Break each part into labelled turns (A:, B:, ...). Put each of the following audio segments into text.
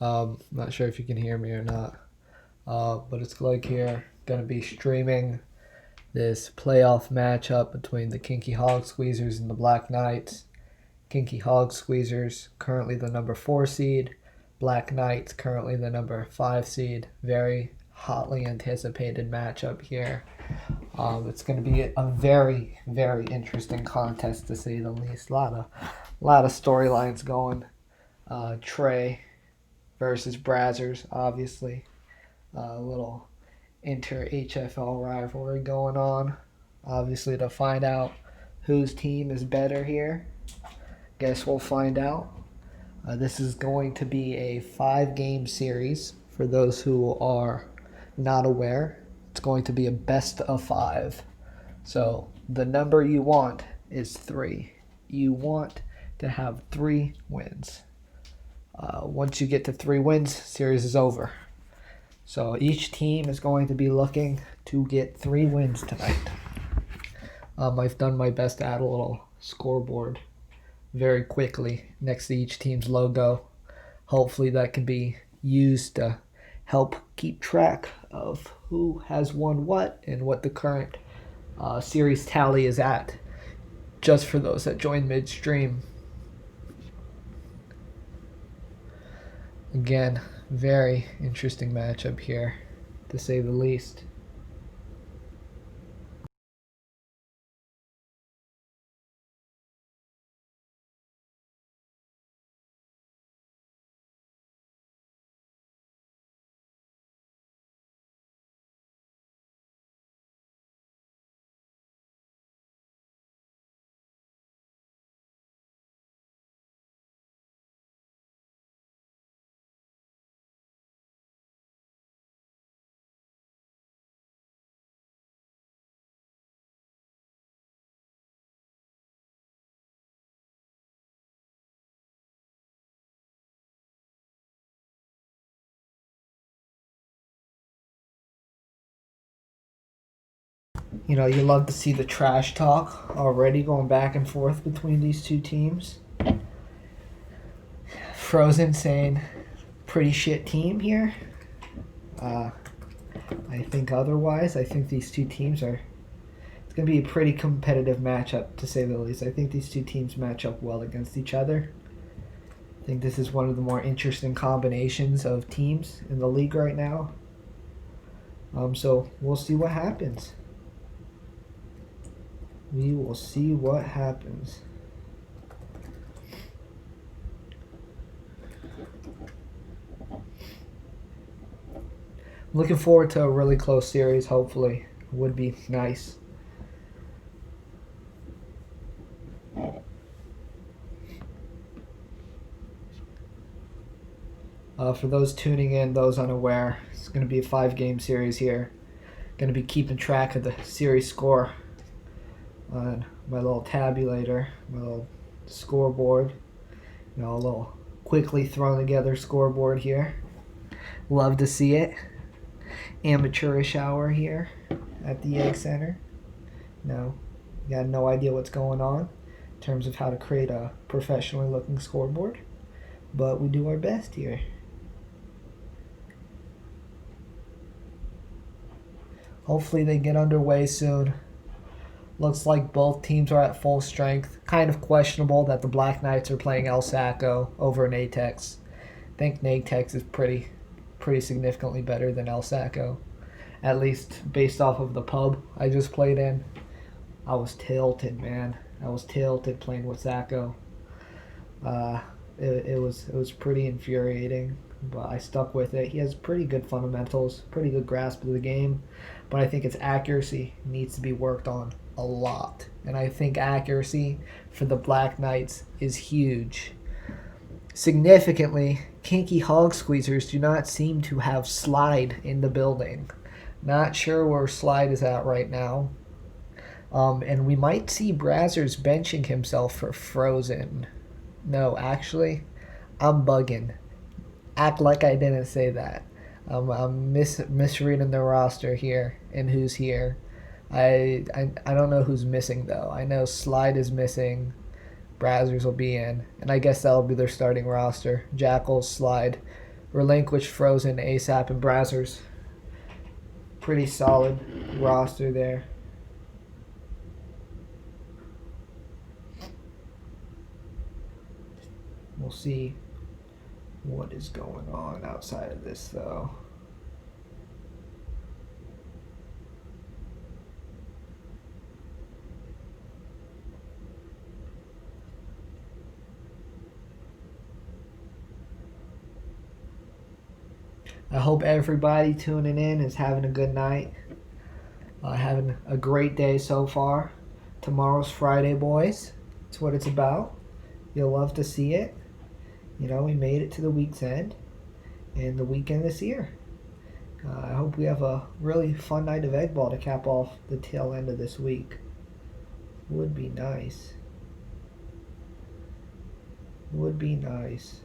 A: Not sure if you can hear me or not. But it's Gleg here. Gonna be streaming this playoff matchup between the Kinky Hog Squeezers and the Black Knights. Kinky Hog Squeezers currently the number 4 seed. Black Knights currently the number 5 seed. Very hotly anticipated matchup here. It's going to be a very, very interesting contest to say the least. A lot of storylines going. Trey versus Brazzers, obviously. A little inter-HFL rivalry going on. Obviously, to find out whose team is better here, guess we'll find out. This is going to be a 5-game series. For those who are not aware, it's going to be a best of 5. So the number you want is 3. You want to have 3 wins. Once you get to 3 wins, series is over. So each team is going to be looking to get 3 wins tonight. I've done my best to add a little scoreboard very quickly next to each team's logo. Hopefully that can be used to help keep track of who has won what and what the current series tally is at, just for those that join midstream. Again, very interesting matchup here, to say the least. You love to see the trash talk already going back and forth between these two teams. Frozen saying, pretty shit team here. I think otherwise. I think these two teams are. It's going to be a pretty competitive matchup, to say the least. I think these two teams match up well against each other. I think this is one of the more interesting combinations of teams in the league right now. So we'll see what happens. We will see what happens. Looking forward to a really close series, hopefully. Would be nice. For those tuning in, those unaware, it's going to be a 5-game series here. Going to be keeping track of the series score on my little tabulator, my little scoreboard. A little quickly thrown together scoreboard here. Love to see it. Amateurish hour here at the Egg Center. Got no idea what's going on in terms of how to create a professionally looking scoreboard, but we do our best here. Hopefully they get underway soon. Looks like both teams are at full strength. Kind of questionable that the Black Knights are playing El Saco over Natex. I think Natex is pretty significantly better than El Saco, at least based off of the pub I just played in. I was tilted, man. I was tilted playing with Saco. It was pretty infuriating, but I stuck with it. He has pretty good fundamentals, pretty good grasp of the game, but I think its accuracy needs to be worked on a lot. And I think accuracy for the Black Knights is huge. Significantly, Kinky Hog Squeezers do not seem to have Slide in the building. Not sure where Slide is at right now. And we might see Brazzers benching himself for Frozen. No, actually, I'm bugging. Act like I didn't say that. I'm misreading the roster here and who's here. I don't know who's missing, though. I know Slide is missing. Brazzers will be in. And I guess that'll be their starting roster. Jackals, Slide, relinquished Frozen, ASAP, and Brazzers. Pretty solid roster there. We'll see what is going on outside of this, though. I hope everybody tuning in is having a good night. Having a great day so far. Tomorrow's Friday, boys. That's what it's about. You'll love to see it. You know, we made it to the week's end. And the weekend is here. I hope we have a really fun night of egg ball to cap off the tail end of this week. Would be nice. Would be nice.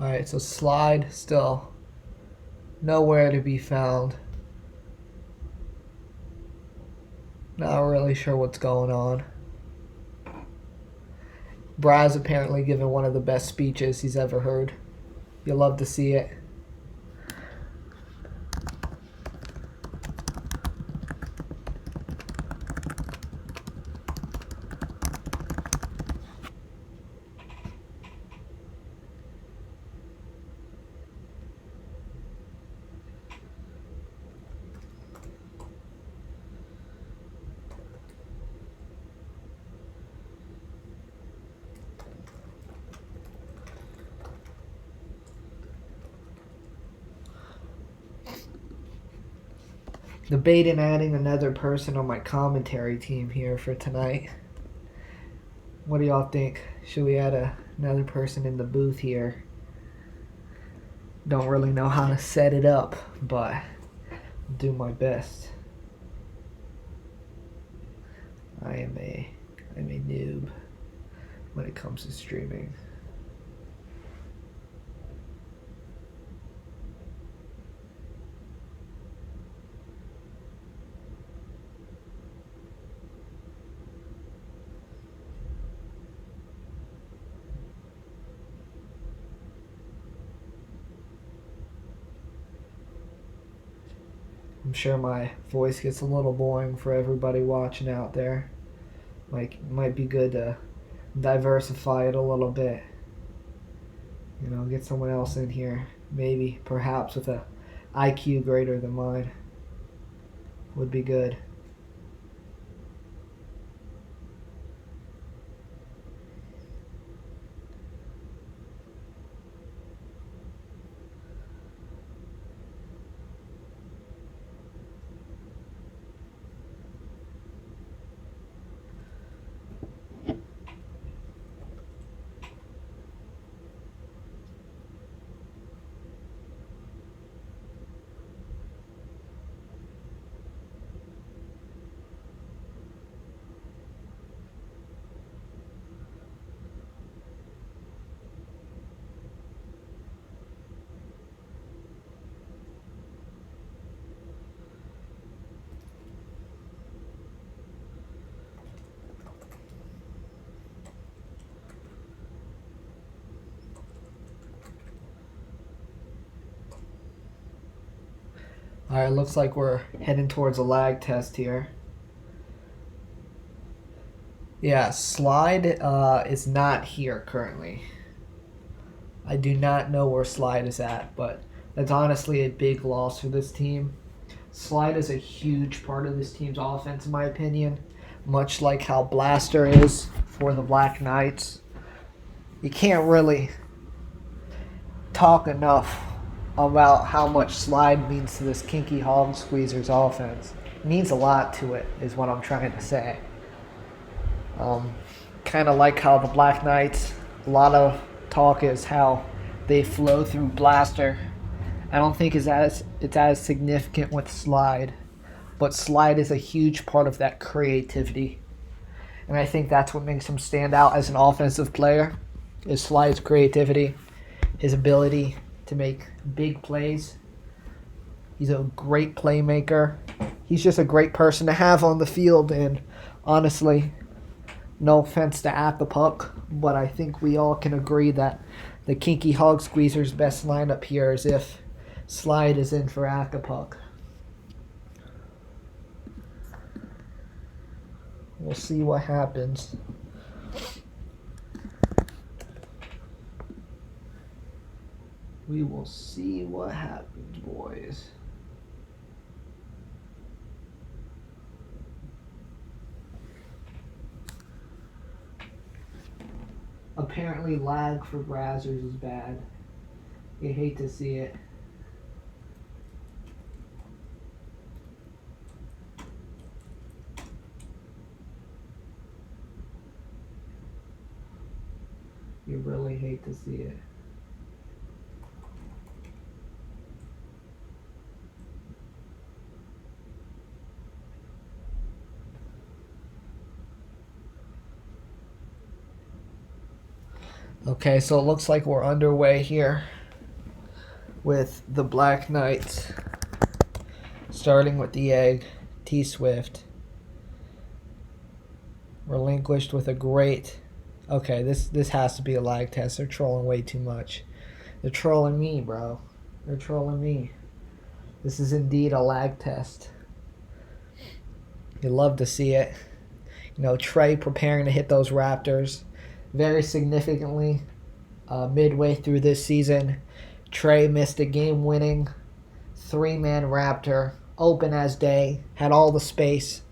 A: Alright, so slide still nowhere to be found. Not really sure what's going on. Braz apparently giving one of the best speeches he's ever heard. You'll love to see it. Debating adding another person on my commentary team here for tonight. What do y'all think? Should we add another person in the booth here? Don't really know how to set it up, but I'll do my best. I'm a noob when it comes to streaming. I'm sure my voice gets a little boring for everybody watching out there. Might be good to diversify it a little bit. You know, get someone else in here. Maybe, perhaps with a IQ greater than mine. Would be good. Alright, looks like we're heading towards a lag test here. Yeah, Slide is not here currently. I do not know where Slide is at, but that's honestly a big loss for this team. Slide is a huge part of this team's offense, in my opinion, much like how Blaster is for the Black Knights. You can't really talk enough about how much Slide means to this Kinky Hog Squeezers offense. It means a lot to it, is what I'm trying to say. Kind of like how the Black Knights, a lot of talk is how they flow through Blaster. I don't think it's as significant with Slide. but Slide is a huge part of that creativity. And I think that's what makes him stand out as an offensive player, is Slide's creativity, his ability to make big plays. He's a great playmaker. He's just a great person to have on the field. And honestly, no offense to Acapulco, but I think we all can agree that the Kinky Hog Squeezer's best lineup here is if Slide is in for Acapulco. We'll see what happens. We will see what happens, boys. Apparently lag for Brazzers is bad. You hate to see it. You really hate to see it. Okay, so it looks like we're underway here with the Black Knights. Starting with the egg, T-Swift. Relinquished with a great... Okay, this has to be a lag test. They're trolling way too much. They're trolling me, bro. They're trolling me. This is indeed a lag test. You love to see it. You know, Trey preparing to hit those Raptors. Very significantly, midway through this season, Trey missed a game-winning 3-man Raptor, open as day, had all the space,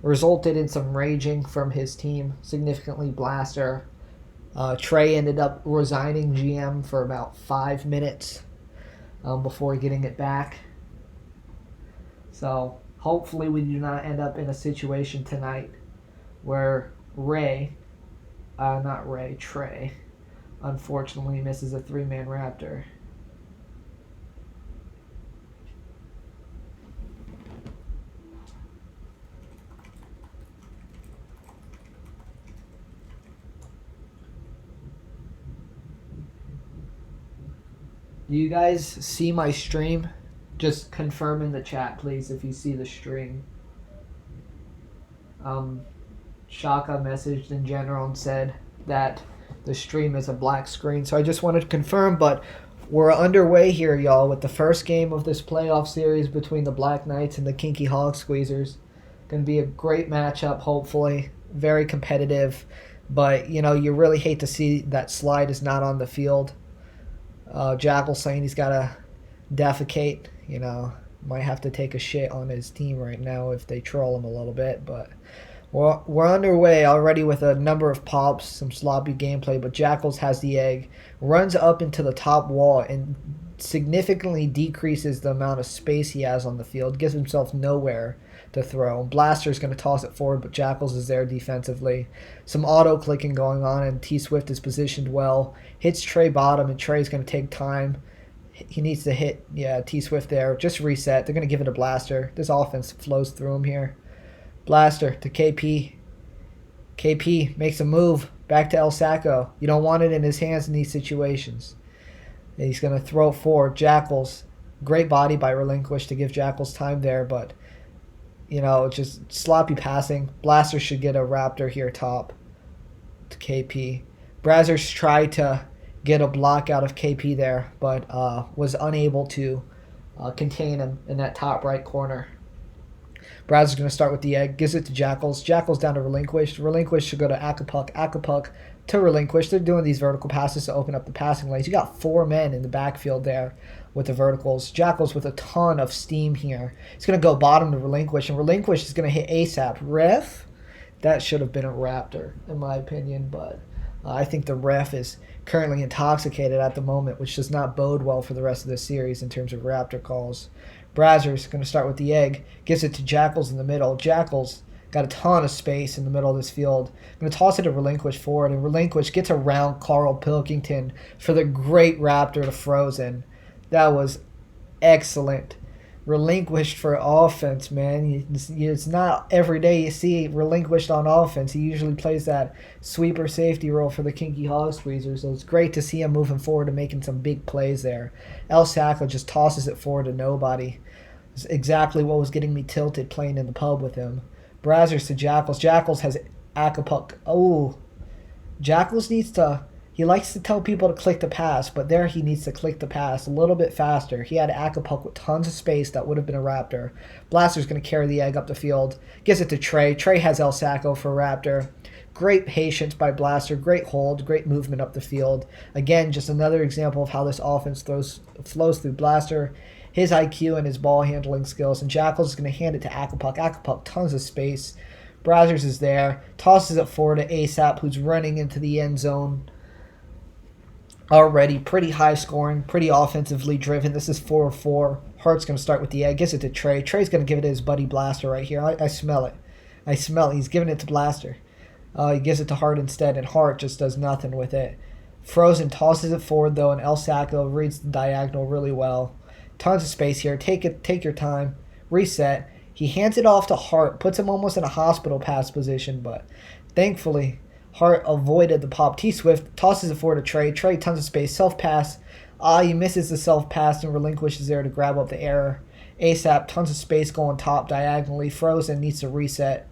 A: resulted in some raging from his team, significantly Blaster. Trey ended up resigning GM for about 5 minutes before getting it back. So hopefully we do not end up in a situation tonight where Trey, unfortunately misses a 3-man Raptor. Do you guys see my stream? Just confirm in the chat, please, if you see the stream. Shaka messaged in general and said that the stream is a black screen. So I just wanted to confirm, but we're underway here, y'all, with the first game of this playoff series between the Black Knights and the Kinky Hog Squeezers. Going to be a great matchup, hopefully. Very competitive. But, you know, you really hate to see that Slide is not on the field. Jackal saying he's got to defecate, you know. Might have to take a shit on his team right now if they troll him a little bit, but... We're underway already with a number of pops, some sloppy gameplay, but Jackals has the egg, runs up into the top wall, and significantly decreases the amount of space he has on the field, gives himself nowhere to throw. Blaster's going to toss it forward, but Jackals is there defensively. Some auto-clicking going on, and T-Swift is positioned well. Hits Trey bottom, and Trey's going to take time. He needs to hit, T-Swift there. Just reset. They're going to give it a Blaster. This offense flows through him here. Blaster to KP. KP makes a move back to El Sacco. You don't want it in his hands in these situations. And he's going to throw it forward. Jackals. Great body by Relinquish to give Jackals time there, but, you know, just sloppy passing. Blaster should get a Raptor here top to KP. Brazzers tried to get a block out of KP there, but was unable to contain him in that top right corner. Brazzers going to start with the egg, gives it to Jackals. Jackals down to Relinquish. Relinquish should go to Acapulco. Acapulco to Relinquish. They're doing these vertical passes to open up the passing lanes. You got 4 men in the backfield there with the verticals. Jackals with a ton of steam here. It's going to go bottom to Relinquish, and Relinquish is going to hit ASAP. Ref, that should have been a Raptor, in my opinion, but I think the ref is currently intoxicated at the moment, which does not bode well for the rest of the series in terms of Raptor calls. Brazzers going to start with the egg, gives it to Jackals in the middle. Jackals got a ton of space in the middle of this field. Going to toss it to Relinquish forward, and Relinquish gets around Carl Pilkington for the great Raptor to Frozen. That was excellent relinquished for offense, man. It's not every day you see relinquished on offense. He usually plays that sweeper safety role for the Kinky Hog Squeezer, so it's great to see him moving forward and making some big plays there. El Sacco just tosses it forward to nobody. It's exactly what was getting me tilted playing in the pub with him. Brazzers to Jackals. Jackals has Acapulco. Oh, Jackals needs to. He likes to tell people to click the pass, but there he needs to click the pass a little bit faster. He had Acapulco with tons of space that would have been a Raptor. Blaster's going to carry the egg up the field. Gives it to Trey. Trey has El Sacco for Raptor. Great patience by Blaster. Great hold. Great movement up the field. Again, just another example of how this offense flows through Blaster, his IQ and his ball handling skills. And Jackals is going to hand it to Acapulco. Acapulco, tons of space. Brazzers is there. Tosses it forward to ASAP, who's running into the end zone. Already pretty high scoring, pretty offensively driven. This is 4-4. Hart's going to start with the egg. Gives it to Trey. Trey's going to give it to his buddy Blaster right here. I smell it. I smell it. He's giving it to Blaster. He gives it to Hart instead, and Hart just does nothing with it. Frozen tosses it forward, though, and El Sacco reads the diagonal really well. Tons of space here. Take your time. Reset. He hands it off to Hart. Puts him almost in a hospital pass position, but thankfully Hart avoided the pop. T-Swift tosses it forward to Trey. Trey, tons of space. Self-pass. He misses the self-pass and relinquishes there to grab up the error. ASAP, tons of space going top diagonally. Frozen needs to reset.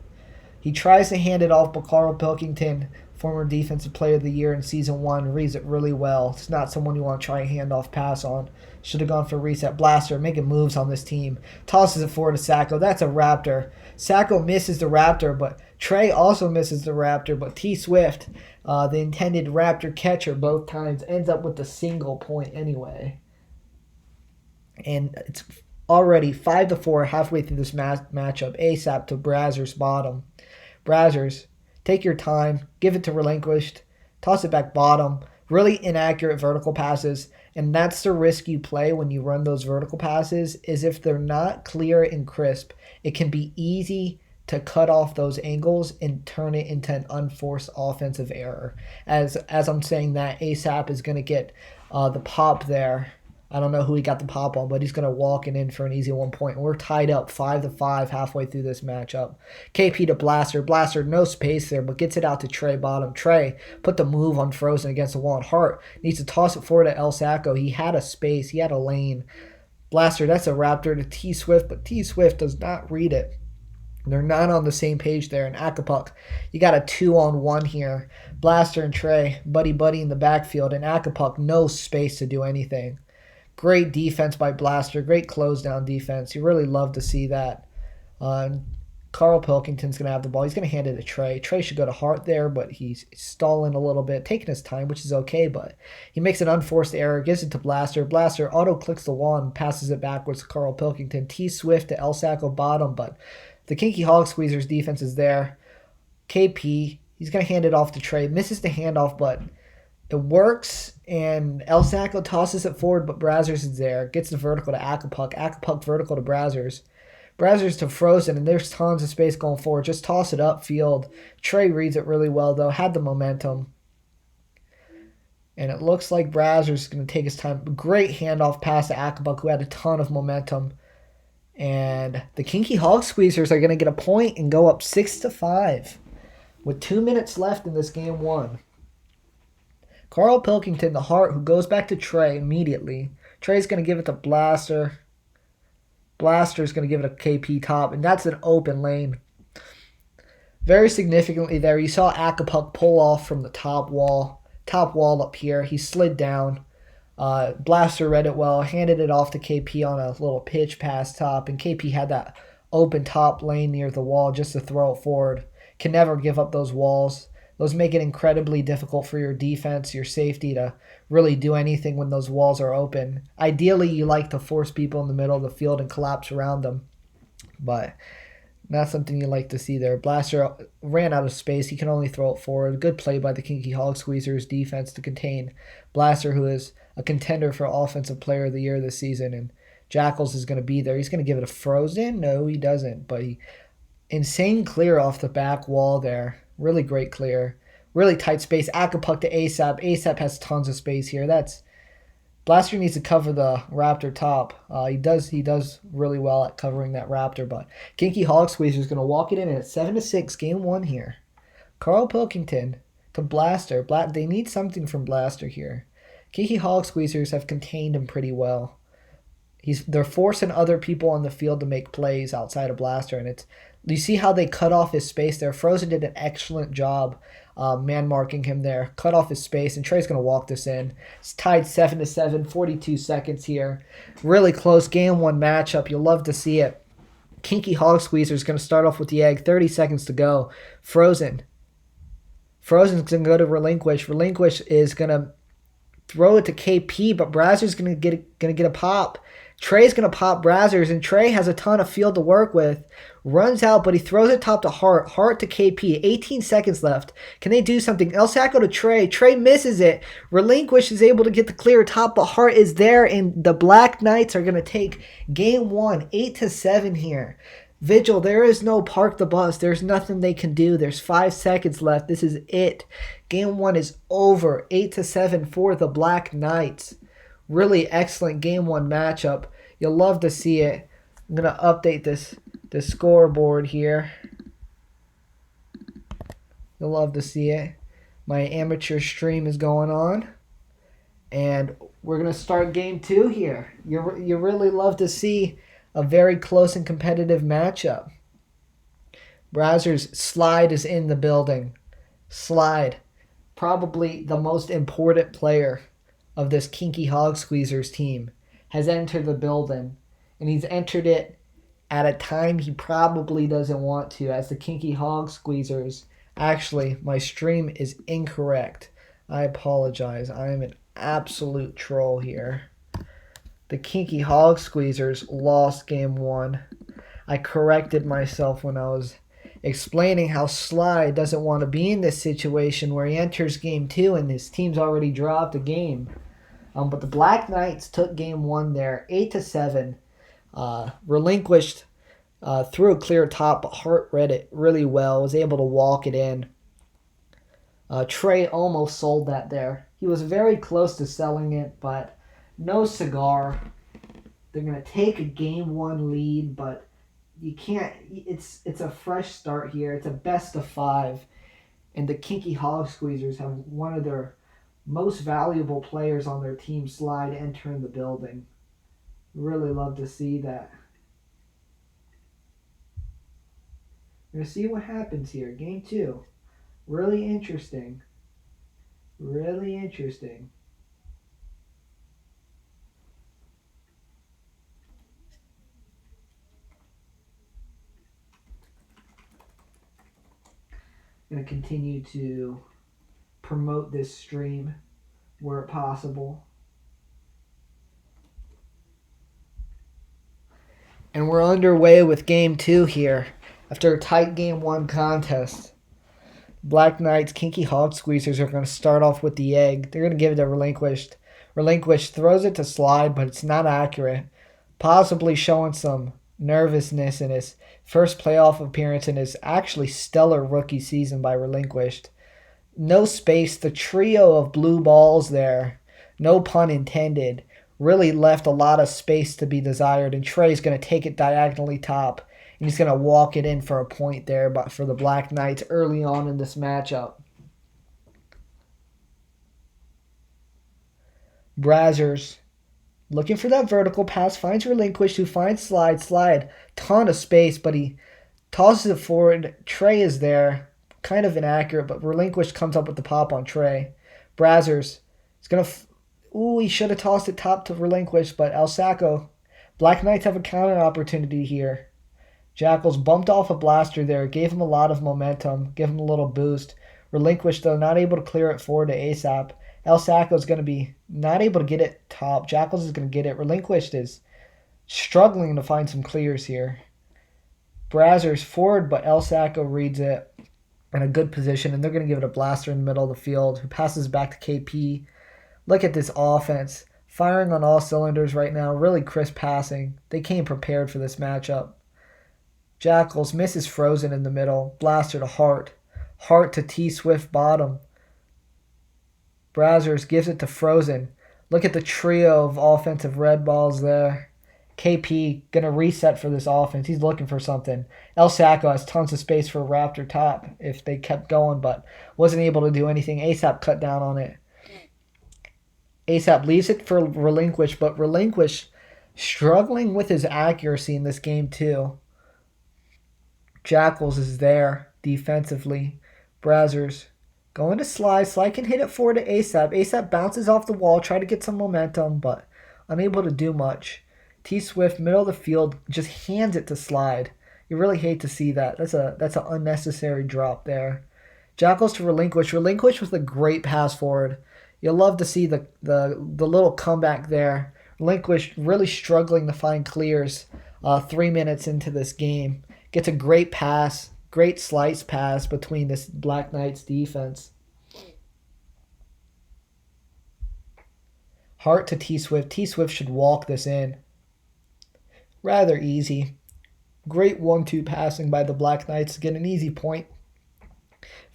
A: He tries to hand it off, but Carl Pilkington, former Defensive Player of the Year in Season 1, reads it really well. It's not someone you want to try a handoff pass on. Should have gone for reset. Blaster making moves on this team. Tosses it forward to Sacco. That's a Raptor. Sacco misses the Raptor, but Trey also misses the Raptor. But T-Swift, the intended Raptor catcher both times, ends up with the single point anyway. And it's already 5-4 halfway through this matchup. ASAP to Brazzers bottom. Brazzers, take your time. Give it to Relinquished. Toss it back bottom. Really inaccurate vertical passes. And that's the risk you play when you run those vertical passes, is if they're not clear and crisp, it can be easy to cut off those angles and turn it into an unforced offensive error. As I'm saying that, ASAP is going to get the pop there. I don't know who he got the pop on, but he's going to walk it in for an easy 1 point. We're tied up 5-5 halfway through this matchup. KP to Blaster. Blaster, no space there, but gets it out to Trey bottom. Trey put the move on Frozen against the wall. And Hart needs to toss it forward to El Sacco. He had a space. He had a lane. Blaster, that's a Raptor to T-Swift, but T-Swift does not read it. They're not on the same page there. And Acapulco, you got a 2-on-1 here. Blaster and Trey, buddy in the backfield. And Acapulco, no space to do anything. Great defense by Blaster. Great close down defense. You really love to see that. Carl Pilkington's going to have the ball. He's going to hand it to Trey. Trey should go to Hart there, but he's stalling a little bit, taking his time, which is okay, but he makes an unforced error, gives it to Blaster. Blaster auto-clicks the wall and passes it backwards to Carl Pilkington. T-Swift to El Sacco bottom, but the Kinky Hog Squeezers defense is there. KP, he's going to hand it off to Trey. Misses the handoff, but it works, and El Sacco tosses it forward, but Brazzers is there. Gets the vertical to Acapulco. Acapulco vertical to Brazzers. Brazzers to Frozen, and there's tons of space going forward. Just toss it up field. Trey reads it really well, though. Had the momentum. And it looks like Brazzers is going to take his time. Great handoff pass to Acapulco, who had a ton of momentum. And the Kinky Hog Squeezers are going to get a point and go up 6-5 with 2 minutes left in this game one. Carl Pilkington, the Hart, who goes back to Trey immediately. Trey's going to give it to Blaster. Blaster's going to give it a KP top, and that's an open lane. Very significantly there, you saw Acapulco pull off from the top wall up here. He slid down. Blaster read it well, handed it off to KP on a little pitch pass top, and KP had that open top lane near the wall just to throw it forward. Can never give up those walls. Those make it incredibly difficult for your defense, your safety to really do anything when those walls are open. Ideally, you like to force people in the middle of the field and collapse around them, but not something you like to see there. Blaster ran out of space. He can only throw it forward. Good play by the Kinky Hog Squeezers defense to contain Blaster, who is a contender for Offensive Player of the Year this season, and Jackals is going to be there. He's going to give it a Frozen? No, he doesn't, but insane clear off the back wall there. Really great clear. Really tight space. Acapulco to ASAP. ASAP has tons of space here. That's Blaster needs to cover the Raptor top. He does really well at covering that Raptor, but Kinky Hog Squeezer is going to walk it in at 7-6, game one here. Carl Pilkington to Blaster. They need something from Blaster here. Kinky Hog Squeezers have contained him pretty well. They're forcing other people on the field to make plays outside of Blaster, and you see how they cut off his space there. Frozen did an excellent job man marking him there. Cut off his space, and Trey's going to walk this in. It's tied 7-7, 42 seconds here. Really close game one matchup. You'll love to see it. Kinky Hog Squeezer is going to start off with the egg. 30 seconds to go. Frozen's going to go to Relinquish. Relinquish is going to throw it to KP, but Brazzer's going to get a pop. Trey's going to pop Brazzers, and Trey has a ton of field to work with. Runs out, but he throws it top to Hart. Hart to KP. 18 seconds left. Can they do something? El Sacco to Trey. Trey misses it. Relinquish is able to get the clear top, but Hart is there, and the Black Knights are going to take game one, 8-7 here. Vigil, there is no park the bus. There's nothing they can do. There's 5 seconds left. This is it. Game one is over. 8-7 for the Black Knights. Really excellent game one matchup. You'll love to see it. I'm going to update the scoreboard here. You'll love to see it. My amateur stream is going on. And we're going to start game two here. You really love to see a very close and competitive matchup. Brazzers Slide is in the building. Slide, probably the most important player of this Kinky Hog Squeezers team, has entered the building, and he's entered it at a time he probably doesn't want to, as the Kinky Hog Squeezers. Actually, my stream is incorrect. I apologize. I am an absolute troll here. The Kinky Hog Squeezers lost game one. I corrected myself when I was explaining how Sly doesn't want to be in this situation where he enters game two and his team's already dropped a game. But the Black Knights took game one there, 8-7. Relinquished through a clear top, but Hart read it really well, was able to walk it in. Trey almost sold that there. He was very close to selling it, but no cigar. They're going to take a game one lead, but you can't. It's a fresh start here. It's a best of 5, and the Kinky Hog Squeezers have one of their most valuable players on their team, Slide, entering the building. Really love to see that. We're going to see what happens here. Game 2. Really interesting. Really interesting. I'm going to continue to promote this stream where possible. And we're underway with game 2 here. After a tight game 1 contest, Black Knights, Kinky Hog Squeezers are going to start off with the egg. They're going to give it to Relinquished. Relinquished throws it to Slide, but it's not accurate. Possibly showing some nervousness in his first playoff appearance in his actually stellar rookie season by Relinquished. No space. The trio of blue balls there, no pun intended, really left a lot of space to be desired. And Trey's going to take it diagonally top. And he's going to walk it in for a point there, but for the Black Knights early on in this matchup. Brazzers looking for that vertical pass, finds Relinquished, who finds Slide. Slide, ton of space, but he tosses it forward. Trey is there. Kind of inaccurate, but Relinquished comes up with the pop on Trey. Brazzers is going to... he should have tossed it top to Relinquished, but El Sacco. Black Knights have a counter opportunity here. Jackals bumped off a blaster there, gave him a lot of momentum, gave him a little boost. Relinquished, though, not able to clear it forward to ASAP. El Sacco is going to be not able to get it top. Jackals is going to get it. Relinquished is struggling to find some clears here. Brazzers forward, but El Sacco reads it in a good position, and they're going to give it a blaster in the middle of the field, who passes back to KP. Look at this offense. Firing on all cylinders right now. Really crisp passing. They came prepared for this matchup. Jackals misses Frozen in the middle. Blaster to Hart. Hart to T-Swift bottom. Brazzers gives it to Frozen. Look at the trio of offensive red balls there. KP going to reset for this offense. He's looking for something. El Sacco has tons of space for a Raptor top if they kept going, but wasn't able to do anything. ASAP cut down on it. ASAP leaves it for Relinquish, but Relinquish struggling with his accuracy in this game too. Jackals is there defensively. Brazzers going to Slide. Slide can hit it forward to ASAP. ASAP bounces off the wall, try to get some momentum, but unable to do much. T-Swift, middle of the field, just hands it to Slide. You really hate to see that. That's an unnecessary drop there. Jackals to Relinquish. Relinquish with a great pass forward. You'll love to see the little comeback there. Relinquish really struggling to find clears 3 minutes into this game. Gets a great pass, great slice pass between this Black Knights defense. Hart to T-Swift. T-Swift should walk this in. Rather easy. Great 1-2 passing by the Black Knights to get an easy point.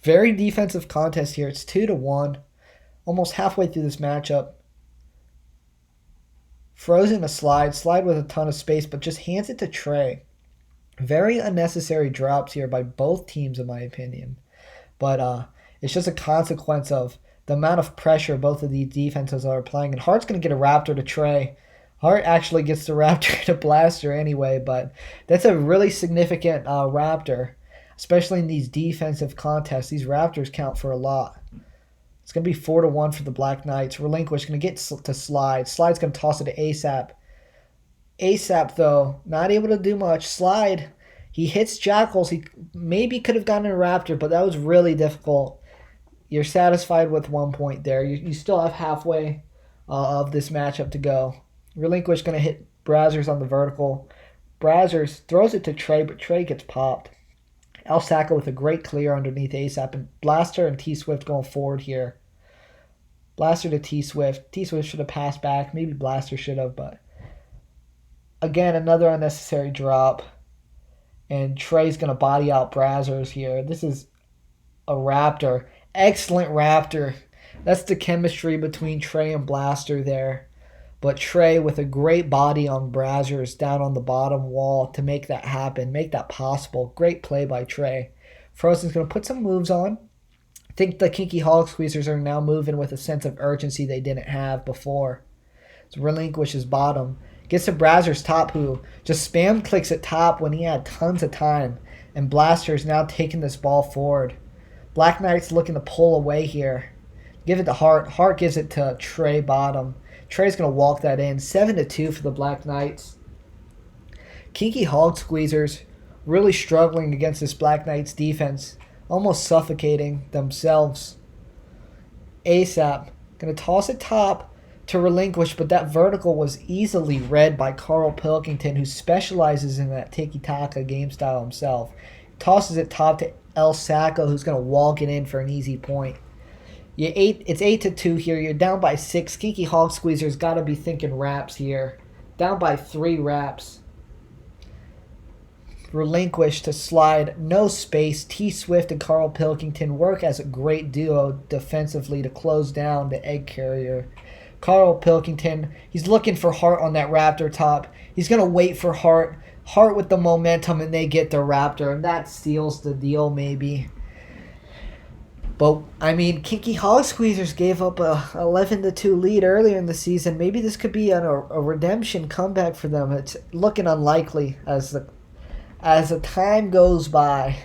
A: Very defensive contest here. It's 2-1. Almost halfway through this matchup. Frozen a Slide. Slide with a ton of space, but just hands it to Trey. Very unnecessary drops here by both teams, in my opinion. But it's just a consequence of the amount of pressure both of these defenses are applying. And Hart's going to get a Raptor to Trey. Hart actually gets the Raptor to Blaster anyway, but that's a really significant Raptor, especially in these defensive contests. These Raptors count for a lot. It's going to be 4-1 for the Black Knights. Relinquish going to get to Slide. Slide's going to toss it to ASAP. ASAP, though, not able to do much. Slide, he hits Jackals. He maybe could have gotten a Raptor, but that was really difficult. You're satisfied with 1 point there. You still have halfway of this matchup to go. Relinquish going to hit Brazzers on the vertical. Brazzers throws it to Trey, but Trey gets popped. El Sacco with a great clear underneath ASAP. And Blaster and T-Swift going forward here. Blaster to T-Swift. T-Swift should have passed back. Maybe Blaster should have, but again, another unnecessary drop. And Trey's going to body out Brazzers here. This is a Raptor. Excellent Raptor. That's the chemistry between Trey and Blaster there. But Trey with a great body on Brazzers down on the bottom wall to make that happen, make that possible. Great play by Trey. Frozen's going to put some moves on. I think the Kinky Hog Squeezers are now moving with a sense of urgency they didn't have before. So Relinquish's bottom. Gets to Brazzers top, who just spam clicks at top when he had tons of time. And Blaster's now taking this ball forward. Black Knight's looking to pull away here. Give it to Hart. Hart gives it to Trey bottom. Trey's going to walk that in. 7-2 for the Black Knights. Kinky Hog Squeezers really struggling against this Black Knights defense. Almost suffocating themselves. ASAP. Going to toss it top to Relinquish, but that vertical was easily read by Carl Pilkington, who specializes in that tiki-taka game style himself. Tosses it top to El Sacco, who's going to walk it in for an easy point. It's 8-2 here. You're down by 6. Kinky Hog Squeezer's got to be thinking wraps here. Down by 3 wraps. Relinquish to Slide. No space. T-Swift and Carl Pilkington work as a great duo defensively to close down the egg carrier. Carl Pilkington, he's looking for Hart on that Raptor top. He's going to wait for Hart. Hart with the momentum, and they get the Raptor, and that seals the deal maybe. But, I mean, Kinky Hog Squeezers gave up a 11-2 lead earlier in the season. Maybe this could be a redemption comeback for them. It's looking unlikely as the time goes by.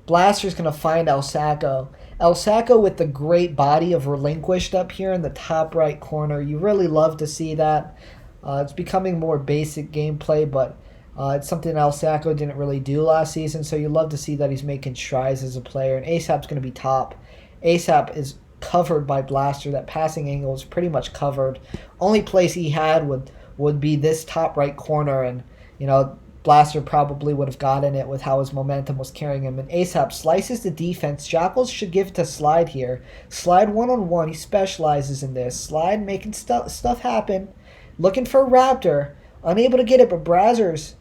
A: Blaster's going to find El Sacco. El Sacco with the great body of Relinquished up here in the top right corner. You really love to see that. It's becoming more basic gameplay, but it's something El Sacco didn't really do last season, so you love to see that he's making strides as a player. And ASAP's going to be top. ASAP is covered by Blaster. That passing angle is pretty much covered. Only place he had would be this top right corner, and Blaster probably would have gotten it with how his momentum was carrying him. And ASAP slices the defense. Jackals should give it to Slide here. Slide one-on-one. He specializes in this. Slide making stuff happen. Looking for a Raptor. Unable to get it, but Brazzers.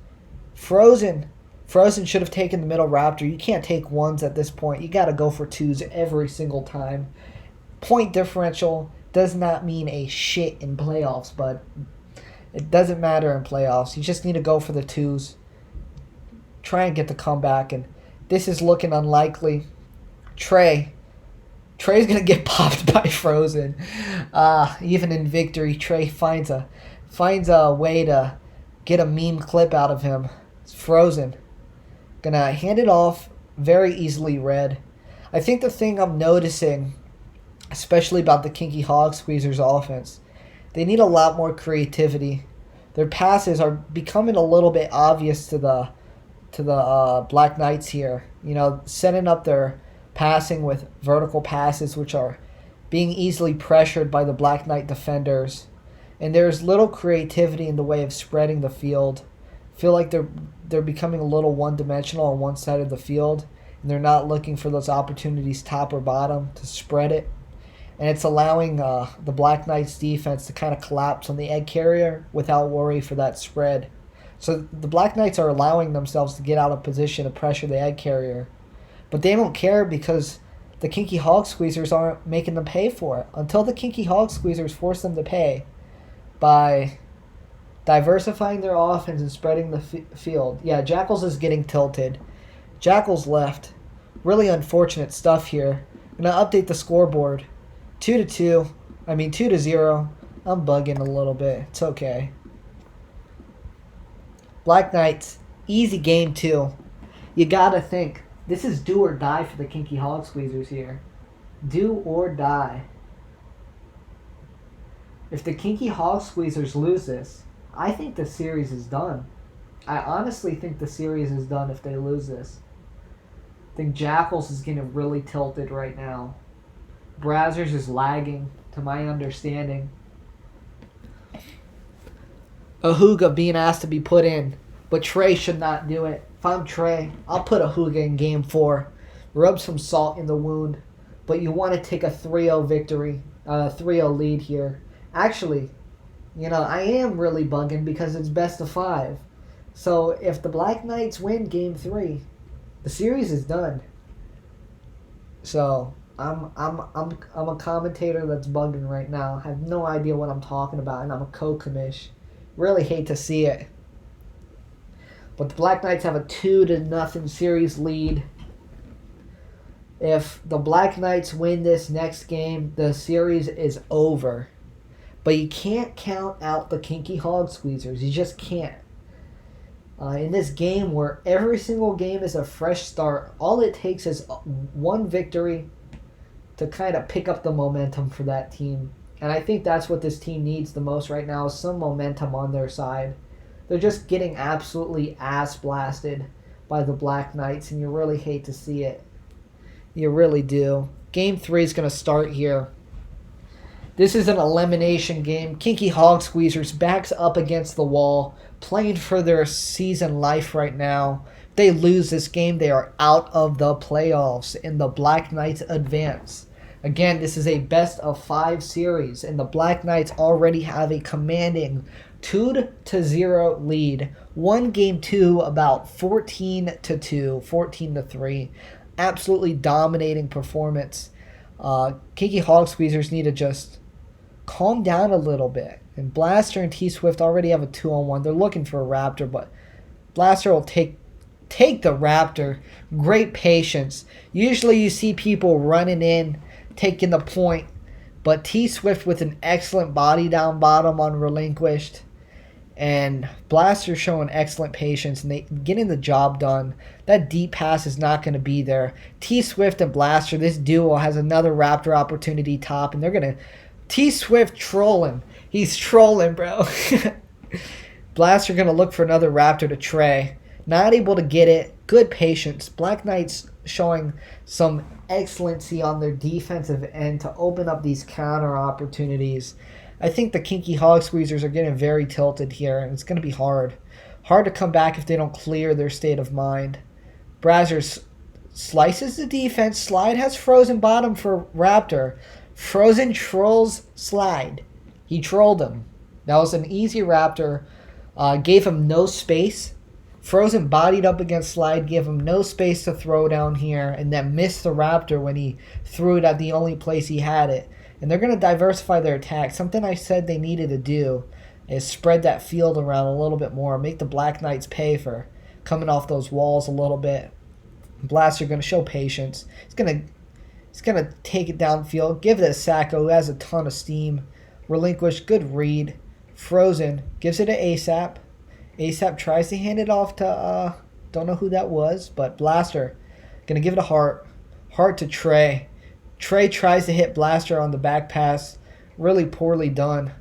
A: Frozen should have taken the middle Raptor. You can't take ones at this point. You got to go for twos every single time. Point differential does not mean a shit in playoffs, but it doesn't matter in playoffs. You just need to go for the twos. Try and get the comeback, and this is looking unlikely. Trey's going to get popped by Frozen. Even in victory, Trey finds a way to get a meme clip out of him. It's Frozen. Going to hand it off, very easily read. I think the thing I'm noticing, especially about the Kinky Hog Squeezers offense, they need a lot more creativity. Their passes are becoming a little bit obvious to the Black Knights here. You know, setting up their passing with vertical passes, which are being easily pressured by the Black Knight defenders. And there's little creativity in the way of spreading the field. I feel like they're becoming a little one-dimensional on one side of the field, and they're not looking for those opportunities top or bottom to spread it. And it's allowing the Black Knights defense to kind of collapse on the egg carrier without worry for that spread. So the Black Knights are allowing themselves to get out of position to pressure the egg carrier. But they don't care because the Kinky Hog Squeezers aren't making them pay for it. Until the Kinky Hog Squeezers force them to pay by diversifying their offense and spreading the field. Yeah, Jackals is getting tilted. Jackals left. Really unfortunate stuff here. I'm going to update the scoreboard. 2-0. I'm bugging a little bit. It's okay. Black Knights, easy game 2. You gotta think, this is do or die for the Kinky Hog Squeezers here. Do or die. If the Kinky Hog Squeezers lose this, I think the series is done. I honestly think the series is done if they lose this. I think Jackals is getting really tilted right now. Brazzers is lagging, to my understanding. Ahuga being asked to be put in, but Trey should not do it. If I'm Trey, I'll put Ahuga in game 4. Rub some salt in the wound, but you want to take a 3-0 victory, 3-0 lead here. Actually, I am really bugging because it's best of 5. So if the Black Knights win game 3, the series is done. So I'm a commentator that's bugging right now. I have no idea what I'm talking about, and I'm a co-commish. Really hate to see it. But the Black Knights have a 2-0 series lead. If the Black Knights win this next game, the series is over. But you can't count out the Kinky Hog Squeezers. You just can't. In this game where every single game is a fresh start, all it takes is one victory to kind of pick up the momentum for that team. And I think that's what this team needs the most right now, is some momentum on their side. They're just getting absolutely ass blasted by the Black Knights, and you really hate to see it. You really do. Game 3 is going to start here. This is an elimination game. Kinky Hog Squeezers backs up against the wall, playing for their season life right now. If they lose this game, they are out of the playoffs, and the Black Knights advance. Again, this is a best of 5 series, and the Black Knights already have a commanding 2-0 lead. Won game 2 about 14-2, 14-3. Absolutely dominating performance. Kinky Hog Squeezers need to just calm down a little bit. And Blaster and T-Swift already have a 2-on-1. They're looking for a Raptor, but Blaster will take the Raptor. Great patience. Usually you see people running in, taking the point, but T-Swift with an excellent body down bottom on relinquished, and Blaster showing excellent patience and they getting the job done. That deep pass is not going to be there. T-Swift and Blaster, this duo has another Raptor opportunity top, and they're going to T-Swift trolling. He's trolling, bro. Blaster going to look for another Raptor to Trey. Not able to get it. Good patience. Black Knights showing some excellency on their defensive end to open up these counter opportunities. I think the Kinky Hog Squeezers are getting very tilted here, and it's going to be hard. Hard to come back if they don't clear their state of mind. Brazzers slices the defense. Slide has frozen bottom for Raptor. Frozen trolls Slide. He trolled him. That was an easy Raptor. Gave him no space. Frozen bodied up against Slide, gave him no space to throw down here, and then missed the Raptor when he threw it at the only place he had it. And they're going to diversify their attack. Something I said they needed to do is spread that field around a little bit more. Make the Black Knights pay for coming off those walls a little bit. Blaster going to show patience. He's going to take it downfield. Give it to Sacco, who has a ton of steam. Relinquish, good read. Frozen, gives it to ASAP. ASAP tries to hand it off to, don't know who that was, but Blaster going to give it a Heart. Heart to Trey. Trey tries to hit Blaster on the back pass. Really poorly done.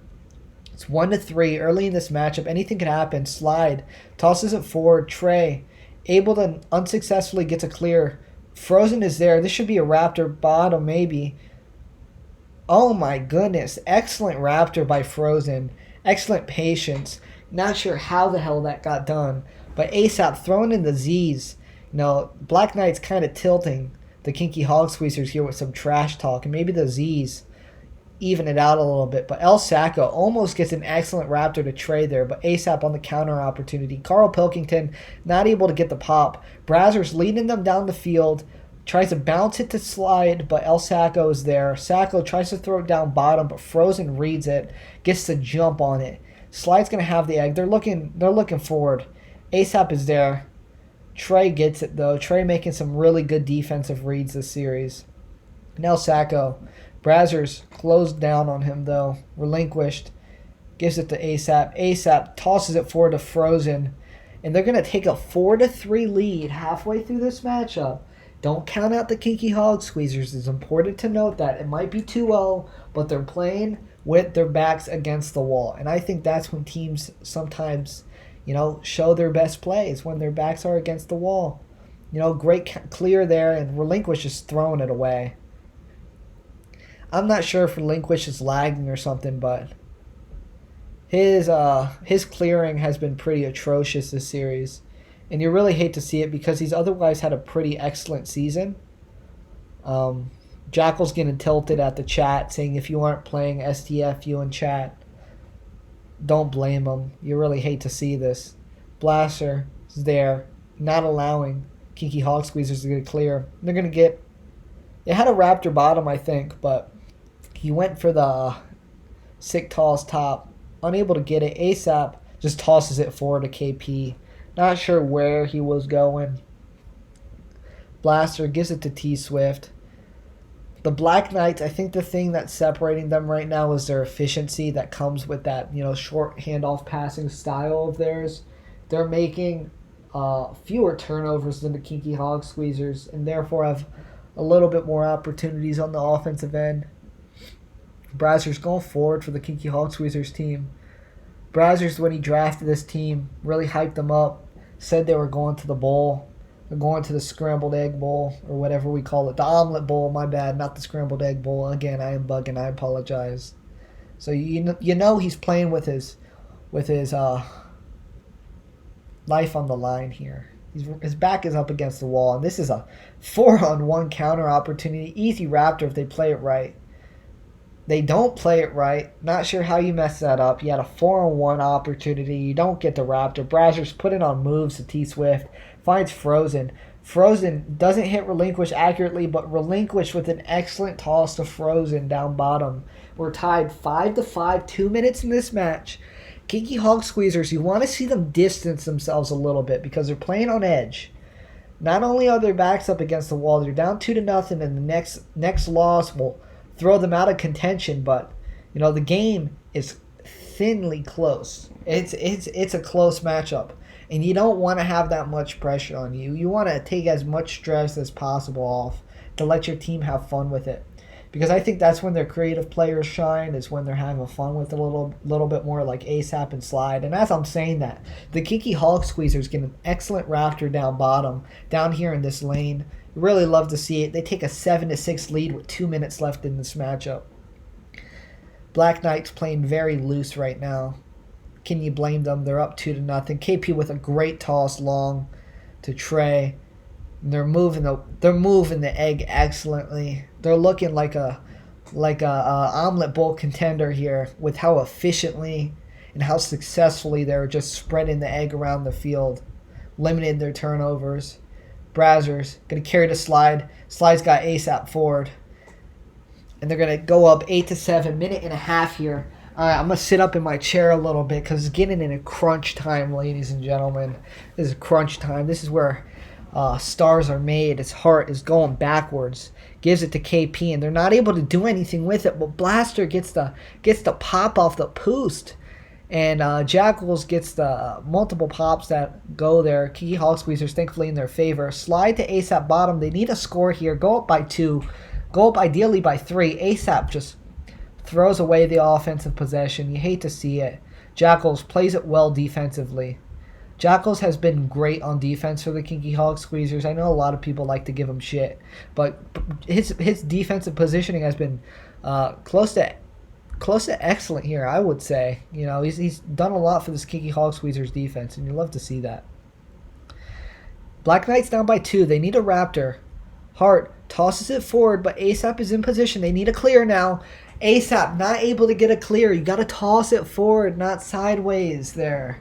A: It's 1-3 early in this matchup. Anything could happen. Slide. Tosses it forward. Trey able to unsuccessfully get to clear. Frozen is there. This should be a Raptor bottom maybe. Oh my goodness. Excellent Raptor by Frozen. Excellent patience. Not sure how the hell that got done. But ASAP throwing in the Z's. Black Knight's kind of tilting the Kinky Hog Squeezers here with some trash talk. And maybe the Z's even it out a little bit. But El Sacco almost gets an excellent Raptor to trade there. But ASAP on the counter opportunity. Carl Pilkington not able to get the pop. Brazzers leading them down the field. Tries to bounce it to Slide, but El Sacco is there. Sacco tries to throw it down bottom, but Frozen reads it. Gets to jump on it. Slide's going to have the egg. They're looking forward. ASAP is there. Trey gets it, though. Trey making some really good defensive reads this series. And El Sacco. Brazzers closed down on him, though. Relinquished. Gives it to ASAP. ASAP tosses it forward to Frozen. And they're going to take a 4-3 lead halfway through this matchup. Don't count out the Kinky Hog Squeezers. It's important to note that. It might be 2-0, but they're playing with their backs against the wall. And I think that's when teams sometimes, show their best plays, when their backs are against the wall. Great clear there, and Relinquish is throwing it away. I'm not sure if Relinquish is lagging or something, but his clearing has been pretty atrocious this series. And you really hate to see it because he's otherwise had a pretty excellent season. Jackal's getting tilted at the chat, saying if you aren't playing STFU in chat, don't blame him. You really hate to see this. Blaster is there, not allowing Kinky Hog Squeezers to get clear. They're going to get... It had a Raptor bottom, I think, but he went for the sick toss top. Unable to get it. ASAP just tosses it forward to KP. Not sure where he was going. Blaster gives it to T-Swift. The Black Knights, I think the thing that's separating them right now is their efficiency that comes with that, short handoff passing style of theirs. They're making fewer turnovers than the Kinky Hog Squeezers and therefore have a little bit more opportunities on the offensive end. Brazzers going forward for the Kinky Hog Squeezers team. Brazzers, when he drafted this team, really hyped them up, said they were going to the bowl. They're going to the scrambled egg bowl, or whatever we call it. The omelet bowl, my bad, not the scrambled egg bowl. Again, I am bugging, I apologize. So he's playing with his life on the line here. His back is up against the wall, and this is a 4-on-1 counter opportunity. Easy Raptor if they play it right. They don't play it right. Not sure how you mess that up. You had a 4-on-1 opportunity. You don't get the Raptor. Brazzers put it on moves to T-Swift. Finds Frozen. Frozen doesn't hit Relinquish accurately, but Relinquish with an excellent toss to Frozen down bottom. We're tied 5-5, 2 minutes in this match. Kinky Hog Squeezers, you want to see them distance themselves a little bit because they're playing on edge. Not only are their backs up against the wall, they're down 2-0, and the next loss will throw them out of contention, but the game is thinly close. It's a close matchup, and you don't want to have that much pressure on you. You want to take as much stress as possible off to let your team have fun with it, because I think that's when their creative players shine. Is when they're having fun with it a little bit more, like ASAP and Slide. And as I'm saying that, the Kinky Hog Squeezers get an excellent Raptor down bottom, down here in this lane. Really love to see it. They take a 7-6 lead with 2 minutes left in this matchup. Black Knights playing very loose right now. Can you blame them? They're up 2-0. KP with a great toss long to Trey. And they're moving the egg excellently. They're looking like a omelet bowl contender here with how efficiently and how successfully they're just spreading the egg around the field, limiting their turnovers. Brazzers going to carry the Slide. Slide's got ASAP forward. and they're going to go up 8-7, minute and a half here. All right, I'm going to sit up in my chair a little bit because it's getting in a crunch time, ladies and gentlemen. This is crunch time. This is where stars are made. His heart is going backwards. Gives it to KP, and they're not able to do anything with it. But Blaster gets the pop off the post. And Jackals gets the multiple pops that go there. Kinky Hog Squeezers thankfully in their favor. Slide to ASAP bottom. They need a score here. Go up by 2. Go up ideally by 3. ASAP just throws away the offensive possession. You hate to see it. Jackals plays it well defensively. Jackals has been great on defense for the Kinky Hog Squeezers. I know a lot of people like to give him shit, but his defensive positioning has been close to excellent here, I would say. You know, he's done a lot for this Kinky Hog Squeezers defense, and you love to see that. Black Knight's down by 2. They need a Raptor. Hart tosses it forward, but ASAP is in position. They need a clear now. ASAP not able to get a clear. You got to toss it forward, not sideways there.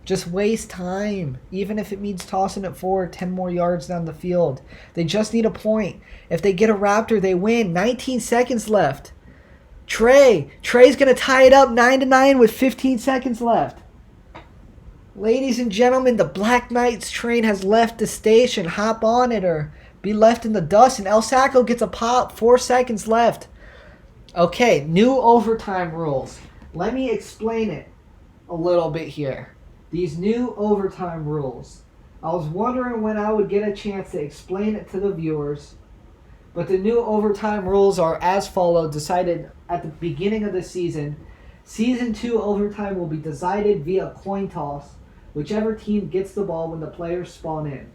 A: Just waste time, even if it means tossing it forward 10 more yards down the field. They just need a point. If they get a Raptor, they win. 19 seconds left. Trey's going to tie it up 9-9 with 15 seconds left. Ladies and gentlemen, the Black Knights train has left the station. Hop on it or be left in the dust. And El Sacco gets a pop. 4 seconds left. Okay, new overtime rules. Let me explain it a little bit here. These new overtime rules. I was wondering when I would get a chance to explain it to the viewers. But the new overtime rules are as follows, decided at the beginning of the season. Season 2 overtime will be decided via coin toss. Whichever team gets the ball when the players spawn in.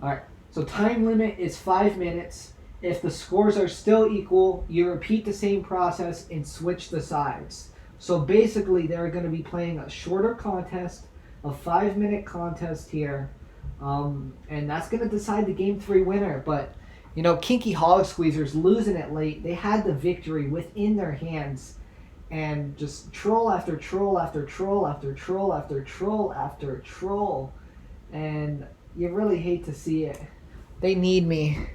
A: Alright, so time limit is 5 minutes. If the scores are still equal, you repeat the same process and switch the sides. So basically, they're going to be playing a shorter contest, a 5-minute contest here. And that's going to decide the Game 3 winner. But, you know, Kinky Hog Squeezers losing it late. They had the victory within their hands. And just troll after troll after troll after troll after troll after troll. And you really hate to see it. They need me.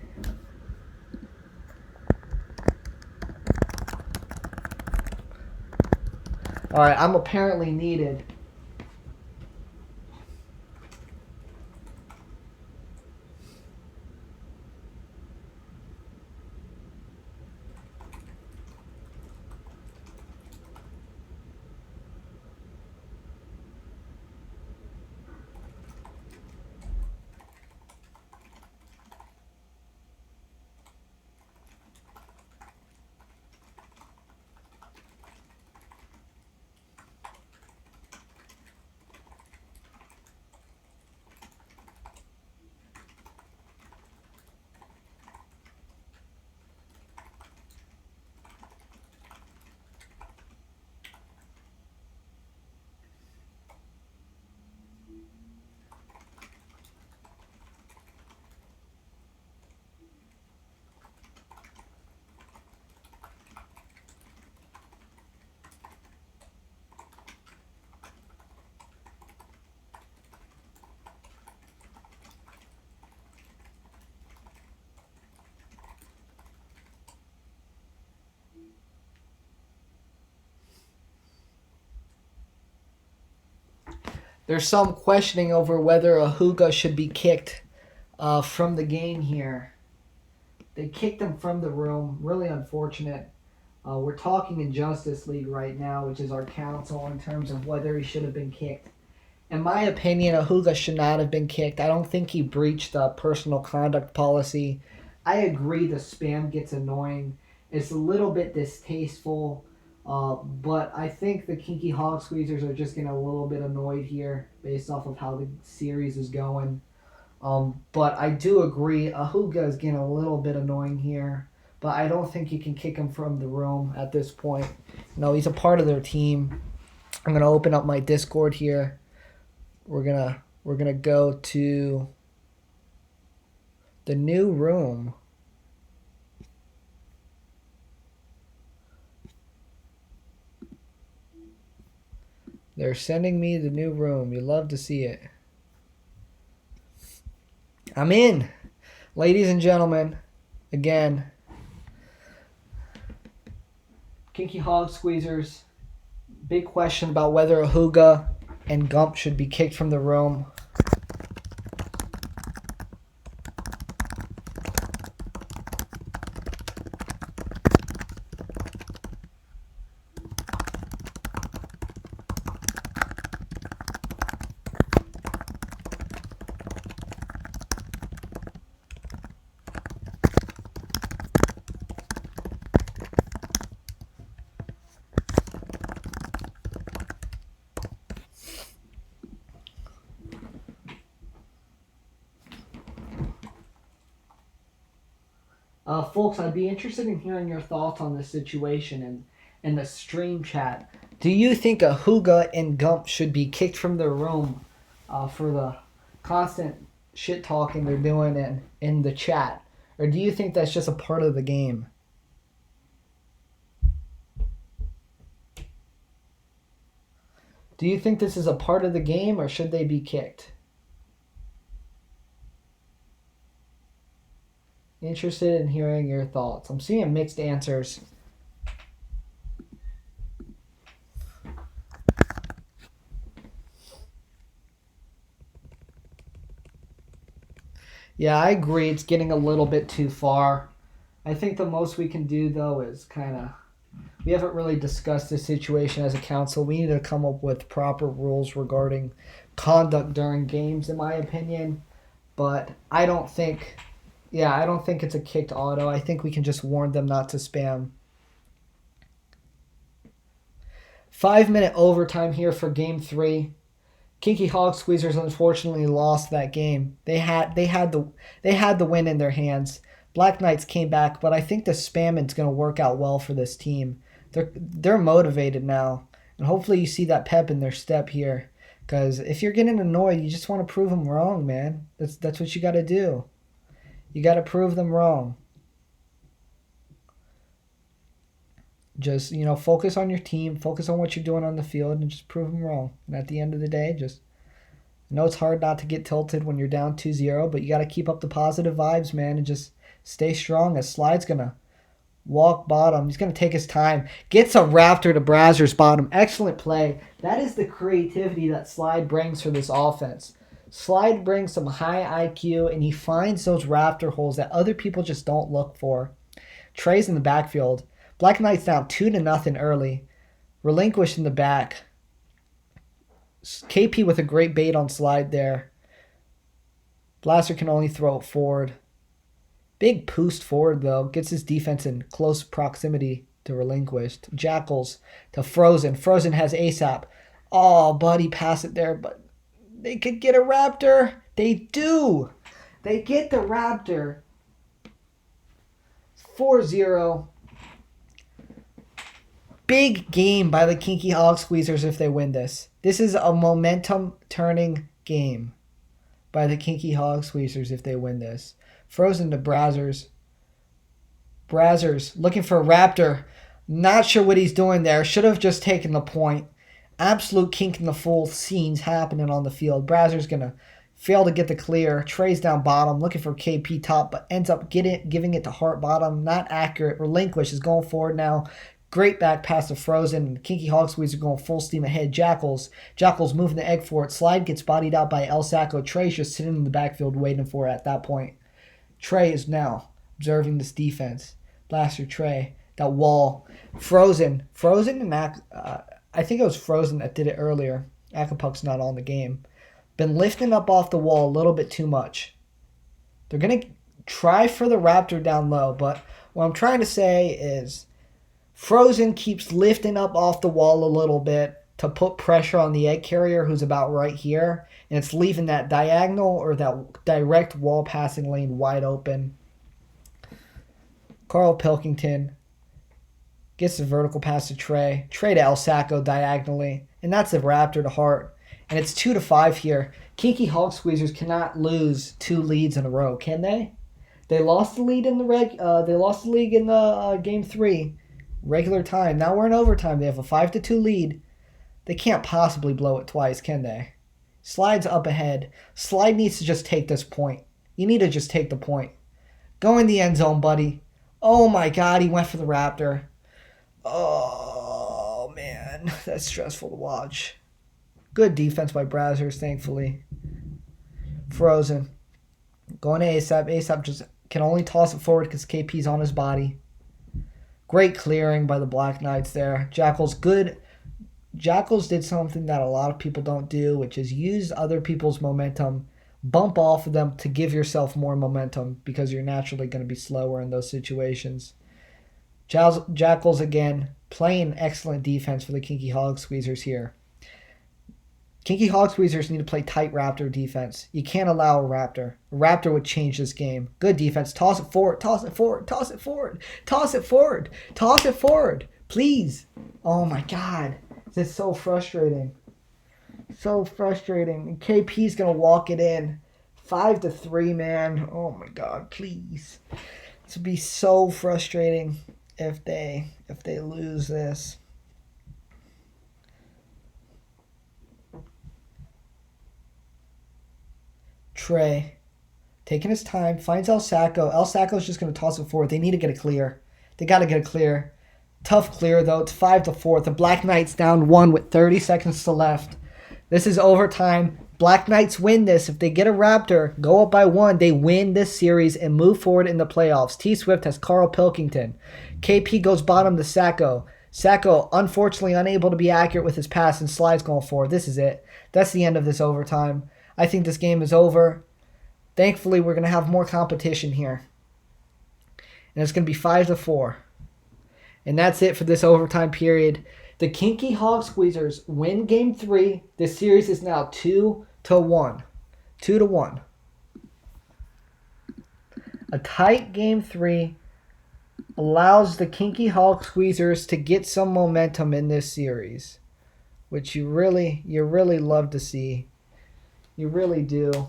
A: Alright, I'm apparently needed. There's some questioning over whether a Huga should be kicked from the game here. They kicked him from the room. Really unfortunate. We're talking in Justice League right now, which is our council, in terms of whether he should have been kicked. In my opinion, a Huga should not have been kicked. I don't think he breached the personal conduct policy. I agree the spam gets annoying. It's a little bit distasteful. But I think the Kinky Hog Squeezers are just getting a little bit annoyed here based off of how the series is going. But I do agree, Ahuga is getting a little bit annoying here. But I don't think you can kick him from the room at this point. No, he's a part of their team. I'm gonna open up my Discord here. We're gonna go to the new room. They're sending me the new room. You love to see it. I'm in. Ladies and gentlemen, again, Kinky Hog Squeezers. Big question about whether Ahuga and Gump should be kicked from the room. Folks, I'd be interested in hearing your thoughts on this situation in the stream chat. Do you think Ahuga and Gump should be kicked from the room for the constant shit talking they're doing in the chat? Or do you think that's just a part of the game? Do you think this is a part of the game, or should they be kicked? Interested in hearing your thoughts. I'm seeing mixed answers. Yeah, I agree. It's getting a little bit too far. I think the most we can do, though, is kind of... We haven't really discussed this situation as a council. We need to come up with proper rules regarding conduct during games, in my opinion. But I don't think... Yeah, I don't think it's a kicked auto. I think we can just warn them not to spam. 5-minute overtime here for Game 3. Kinky Hog Squeezers unfortunately lost that game. They had the win in their hands. Black Knights came back, but I think the spamming's going to work out well for this team. They're motivated now, and hopefully you see that pep in their step here. Because if you're getting annoyed, you just want to prove them wrong, man. That's what you got to do. You got to prove them wrong. Just, focus on your team, focus on what you're doing on the field, and just prove them wrong. And at the end of the day, I know it's hard not to get tilted when you're down 2-0, but you got to keep up the positive vibes, man, and just stay strong. As Slide's going to walk bottom. He's going to take his time. Gets a Raptor to Brazzers bottom. Excellent play. That is the creativity that Slide brings for this offense. Slide brings some high IQ, and he finds those Raptor holes that other people just don't look for. Trey's in the backfield. Black Knight's down 2-0 early. Relinquished in the back. KP with a great bait on Slide there. Blaster can only throw it forward. Big boost forward, though. Gets his defense in close proximity to Relinquished. Jackals to Frozen. Frozen has ASAP. Oh, buddy, pass it there, but they could get a Raptor. They do. They get the Raptor. 4-0. Big game by the Kinky Hog Squeezers if they win this. This is a momentum-turning game by the Kinky Hog Squeezers if they win this. Frozen to Brazzers. Brazzers looking for a Raptor. Not sure what he's doing there. Should have just taken the point. Absolute kink in the full scenes happening on the field. Brazzers going to fail to get the clear. Trey's down bottom looking for KP top, but ends up giving it to Hart bottom. Not accurate. Relinquish is going forward now. Great back pass to Frozen. Kinky Hog Squeezer going full steam ahead. Jackals moving the egg for it. Slide gets bodied out by El Sacco. Trey's just sitting in the backfield waiting for it at that point. Trey is now observing this defense. Blaster Trey. That wall. Frozen and I think it was Frozen that did it earlier. Acapulco's not on the game. Been lifting up off the wall a little bit too much. They're going to try for the Raptor down low, but what I'm trying to say is Frozen keeps lifting up off the wall a little bit to put pressure on the egg carrier who's about right here, and it's leaving that diagonal or that direct wall passing lane wide open. Carl Pilkington gets the vertical pass to Trey. Trey to El Sacco diagonally, and that's a Raptor to Hart. And it's 2-5 here. Kinky Hog Squeezers cannot lose 2 leads in a row, can they? They lost the lead in the game 3. Regular time. Now we're in overtime. They have a 5-2 lead. They can't possibly blow it twice, can they? Slide's up ahead. Slide needs to just take this point. You need to just take the point. Go in the end zone, buddy. Oh my God, he went for the Raptor. Oh, man. That's stressful to watch. Good defense by Brazzers, thankfully. Frozen. Going to ASAP. ASAP just can only toss it forward because KP's on his body. Great clearing by the Black Knights there. Jackals good. Jackals did something that a lot of people don't do, which is use other people's momentum, bump off of them to give yourself more momentum because you're naturally going to be slower in those situations. Jackals, again, playing excellent defense for the Kinky Hog Squeezers here. Kinky Hog Squeezers need to play tight Raptor defense. You can't allow a Raptor. A Raptor would change this game. Good defense. Toss it forward. Toss it forward. Toss it forward. Toss it forward. Toss it forward. Please. Oh, my God. This is so frustrating. So frustrating. And KP's going to walk it in. 5-3, man. Oh, my God. Please. This would be so frustrating if they lose this. Trey, taking his time, finds El Sacco. El Sacco's just going to toss it forward. They need to get a clear. They got to get a clear. Tough clear, though. It's 5-4. The Black Knights down 1 with 30 seconds to left. This is overtime. Black Knights win this. If they get a Raptor, go up by 1, they win this series and move forward in the playoffs. T-Swift has Carl Pilkington. KP goes bottom to Sacco. Sacco, unfortunately, unable to be accurate with his pass and slides going forward. This is it. That's the end of this overtime. I think this game is over. Thankfully, we're going to have more competition here. And it's going to be 5-4. And that's it for this overtime period. The Kinky Hog Squeezers win Game 3. This series is now 2-1. 2-1. A tight Game 3 allows the Kinky Hog Squeezers to get some momentum in this series, which you really love to see. You really do.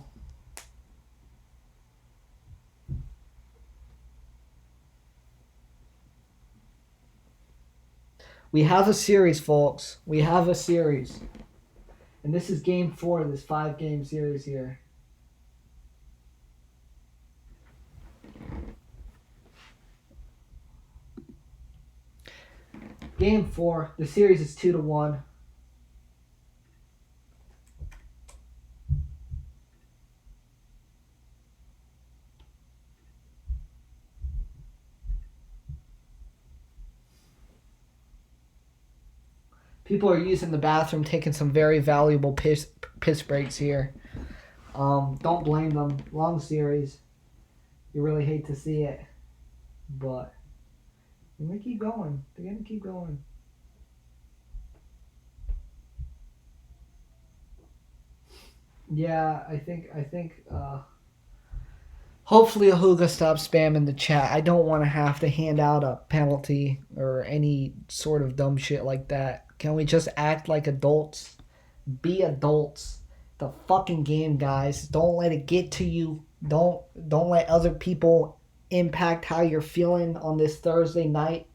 A: We have a series, folks. We have a series. And this is Game 4 of this 5-game series here. Game 4. The series is 2-1. People are using the bathroom, taking some very valuable piss breaks here. Don't blame them. Long series. You really hate to see it. But they're going to keep going. They're going to keep going. Yeah, I think hopefully Ahuga stops spamming the chat. I don't want to have to hand out a penalty or any sort of dumb shit like that. Can we just act like adults? Be adults. The fucking game, guys. Don't let it get to you. Don't let other people impact how you're feeling on this Thursday night.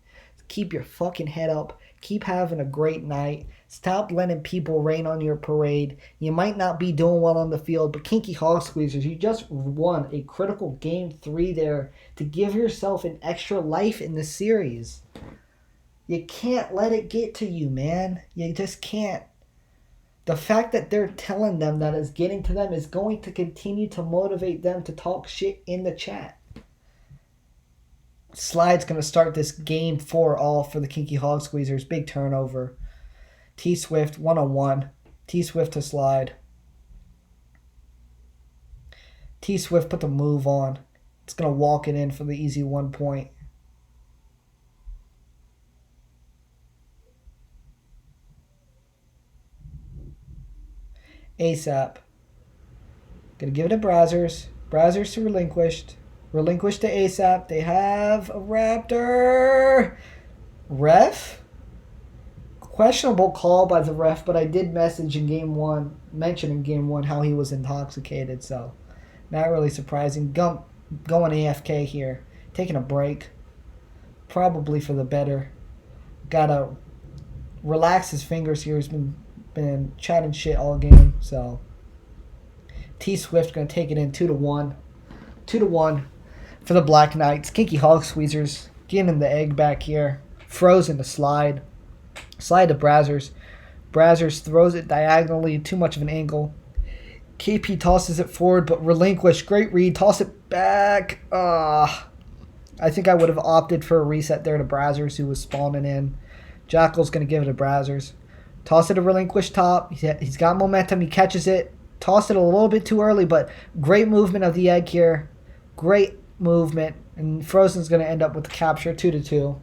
A: Keep your fucking head up. Keep having a great night. Stop letting people rain on your parade. You might not be doing well on the field, but Kinky Hog Squeezers, you just won a critical Game 3 there to give yourself an extra life in the series. You can't let it get to you, man. You just can't. The fact that they're telling them that it's getting to them is going to continue to motivate them to talk shit in the chat. Slide's going to start this Game 4 off for the Kinky Hog Squeezers. Big turnover. T-Swift, 1-on-1. T-Swift to Slide. T-Swift put the move on. It's going to walk it in for the easy 1 point. ASAP. Gonna give it to Brazzers. Brazzers to Relinquished. Relinquished to ASAP. They have a Raptor. Ref? Questionable call by the ref, but I did message in Game 1, mention in Game 1 how he was intoxicated, so not really surprising. Going AFK here. Taking a break. Probably for the better. Gotta relax his fingers here. He's been chatting shit all game, so T-Swift gonna take it in 2-1. 2-1 for the Black Knights. Kinky Hog Squeezers getting the egg back here Frozen to slide. Slide to Brazzers. Brazzers throws it diagonally, too much of an angle. KP tosses it forward, but relinquish. Great read. Toss it back. I think I would have opted for a reset there to Brazzers, who was spawning in. Jackal's going to give it to Brazzers. Toss it to relinquish top. He's got momentum. He catches it. Toss it a little bit too early, but great movement of the egg here. Great movement. And Frozen's going to end up with the capture 2-2.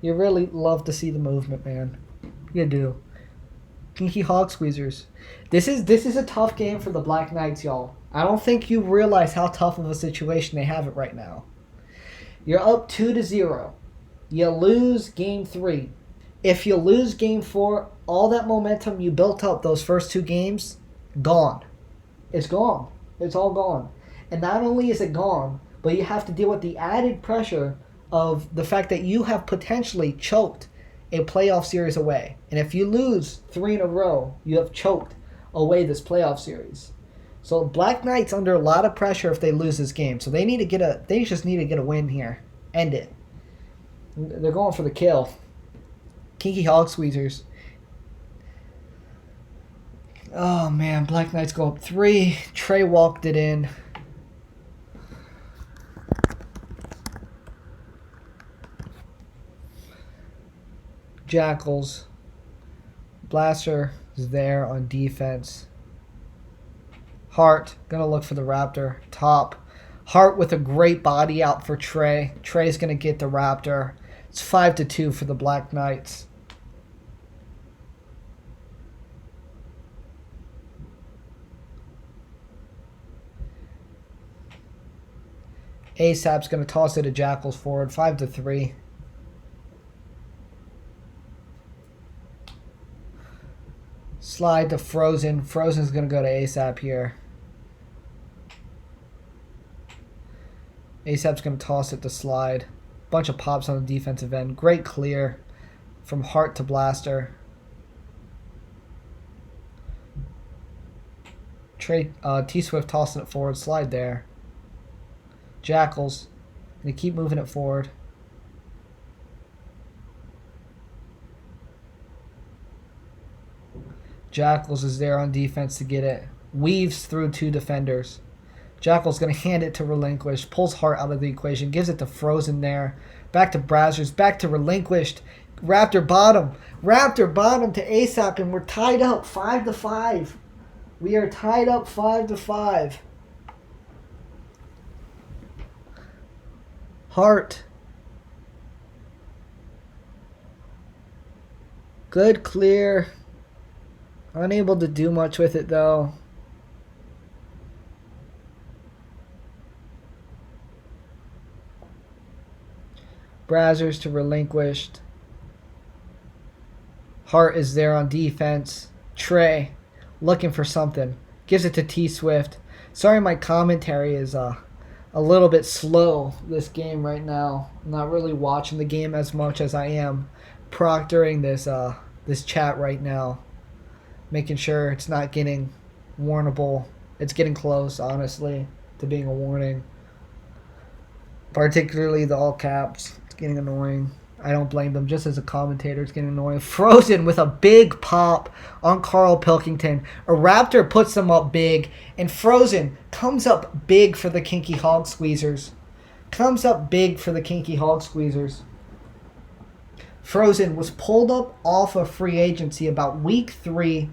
A: You really love to see the movement, man. You do. Kinky Hog Squeezers. This is a tough game for the Black Knights, y'all. I don't think you realize how tough of a situation they have it right now. You're up 2-0. You lose game 3. If you lose game 4, all that momentum you built up those first 2 games, gone. It's gone. It's all gone. And not only is it gone, but you have to deal with the added pressure of the fact that you have potentially choked a playoff series away. And if you lose 3 in a row, you have choked away this playoff series. So Black Knight's under a lot of pressure if they lose this game. So they just need to get a win here. End it. They're going for the kill. Kinky Hog Squeezers. Oh man, Black Knights go up 3. Trey walked it in. Jackals. Blaster is there on defense. Hart gonna look for the Raptor. Top. Hart with a great body out for Trey. Trey's gonna get the Raptor. It's 5-2 for the Black Knights. ASAP's gonna toss it to Jackals forward. 5-3. Slide to Frozen. Frozen's going to go to ASAP here. ASAP's going to toss it to Slide. Bunch of pops on the defensive end. Great clear from Hart to Blaster. T-Swift tossing it forward. Slide there. Jackals. They keep moving it forward. Jackals is there on defense to get it. Weaves through 2 defenders. Jackal's going to hand it to Relinquished. Pulls Hart out of the equation. Gives it to Frozen there. Back to Brazzers. Back to Relinquished. Raptor bottom. Raptor bottom to ASAP. And we're tied up 5-5. We are tied up 5-5. Hart. Good clear. Unable to do much with it, though. Brazzers to Relinquished. Hart is there on defense. Trey looking for something. Gives it to T-Swift. Sorry my commentary is a little bit slow this game right now. I'm not really watching the game as much as I am proctoring this chat right now. Making sure it's not getting warnable. It's getting close, honestly, to being a warning. Particularly the all caps. It's getting annoying. I don't blame them. Just as a commentator, it's getting annoying. Frozen with a big pop on Carl Pilkington. A Raptor puts them up big. And Frozen comes up big for the Kinky Hog Squeezers. Comes up big for the Kinky Hog Squeezers. Frozen was pulled up off of free agency about week 3.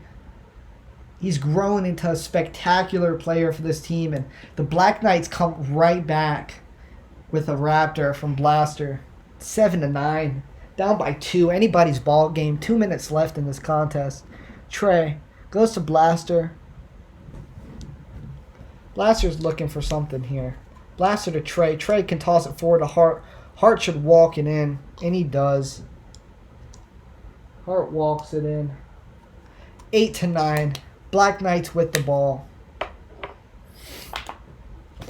A: He's grown into a spectacular player for this team. And the Black Knights come right back with a Raptor from Blaster. 7-9. Down by 2. Anybody's ball game. 2 minutes left in this contest. Trey goes to Blaster. Blaster's looking for something here. Blaster to Trey. Trey can toss it forward to Hart. Hart should walk it in. And he does. Hart walks it in. 8-9. Black Knights with the ball.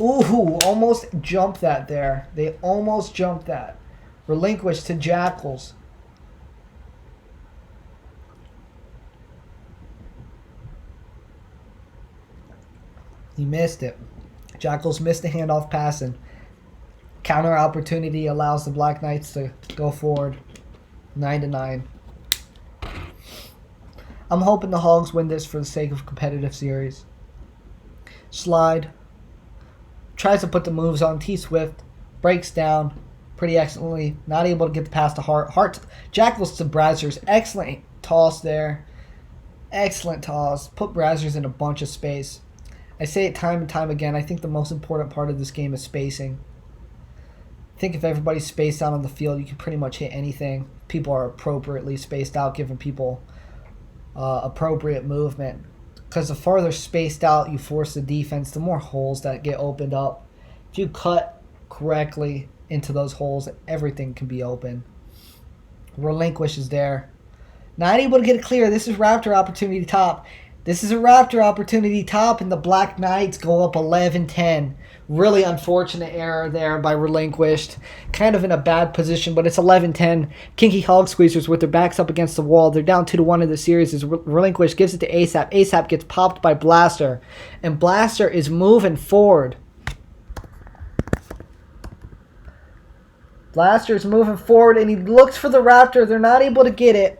A: Ooh, almost jumped that there. They almost jumped that. Relinquished to Jackals. He missed it. Jackals missed the handoff passing. Counter opportunity allows the Black Knights to go forward 9-9. I'm hoping the Hogs win this for the sake of competitive series. Slide. Tries to put the moves on T-Swift. Breaks down pretty excellently. Not able to get past the Heart. Heart. Jackals to Brazzers. Excellent toss there. Excellent toss. Put Brazzers in a bunch of space. I say it time and time again. I think the most important part of this game is spacing. I think if everybody's spaced out on the field, you can pretty much hit anything. People are appropriately spaced out, giving people appropriate movement. Because the farther spaced out you force the defense, the more holes that get opened up. If you cut correctly into those holes, everything can be open. Relinquish is there. Not able to get it clear. This is Raptor opportunity top. This is a Raptor opportunity top, and the Black Knights go up 11-10. Really unfortunate error there by Relinquished. Kind of in a bad position, but it's 11-10. Kinky Hog Squeezers with their backs up against the wall. They're down 2-1 in the series as Relinquished gives it to ASAP. ASAP gets popped by Blaster, and Blaster is moving forward. Blaster is moving forward, and he looks for the Raptor. They're not able to get it.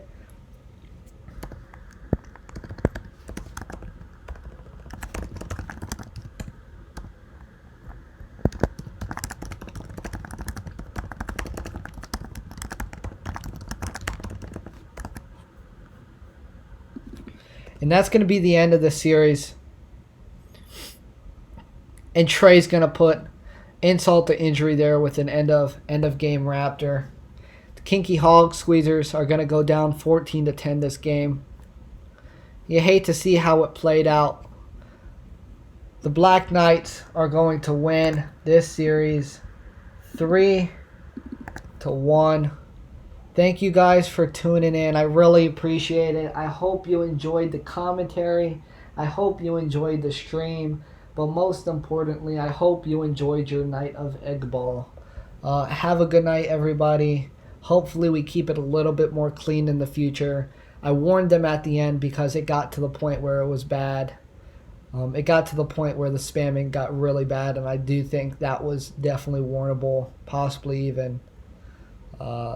A: And that's going to be the end of the series. And Trey's going to put insult to injury there with an end of game Raptor. The Kinky Hog Squeezers are going to go down 14-10 this game. You hate to see how it played out. The Black Knights are going to win this series 3-1. Thank you guys for tuning in. I really appreciate it. I hope you enjoyed the commentary. I hope you enjoyed the stream. But most importantly, I hope you enjoyed your night of egg ball. Have a good night, everybody. Hopefully we keep it a little bit more clean in the future. I warned them at the end because it got to the point where it was bad. It got to the point where the spamming got really bad, and I do think that was definitely warrantable, possibly even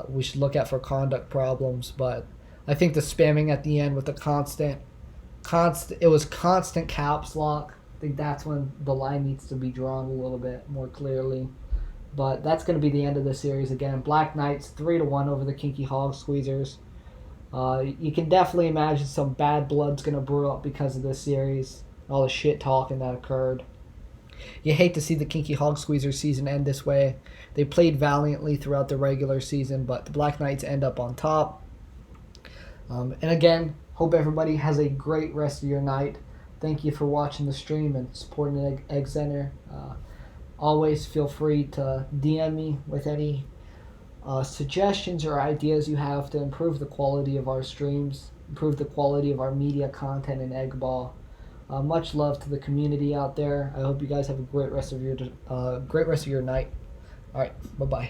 A: we should look at for conduct problems. But I think the spamming at the end with the constant caps lock. I think that's when the line needs to be drawn a little bit more clearly. But that's going to be the end of the series again. Black Knights 3-1 over the Kinky Hog Squeezers. You can definitely imagine some bad blood's going to brew up because of this series. All the shit talking that occurred. You hate to see the Kinky Hog Squeezers season end this way. They played valiantly throughout the regular season, but the Black Knights end up on top. And again, hope everybody has a great rest of your night. Thank you for watching the stream and supporting Egg Center. Always feel free to DM me with any suggestions or ideas you have to improve the quality of our streams, improve the quality of our media content in Egg Ball. Much love to the community out there. I hope you guys have a great rest of your night. All right, bye-bye.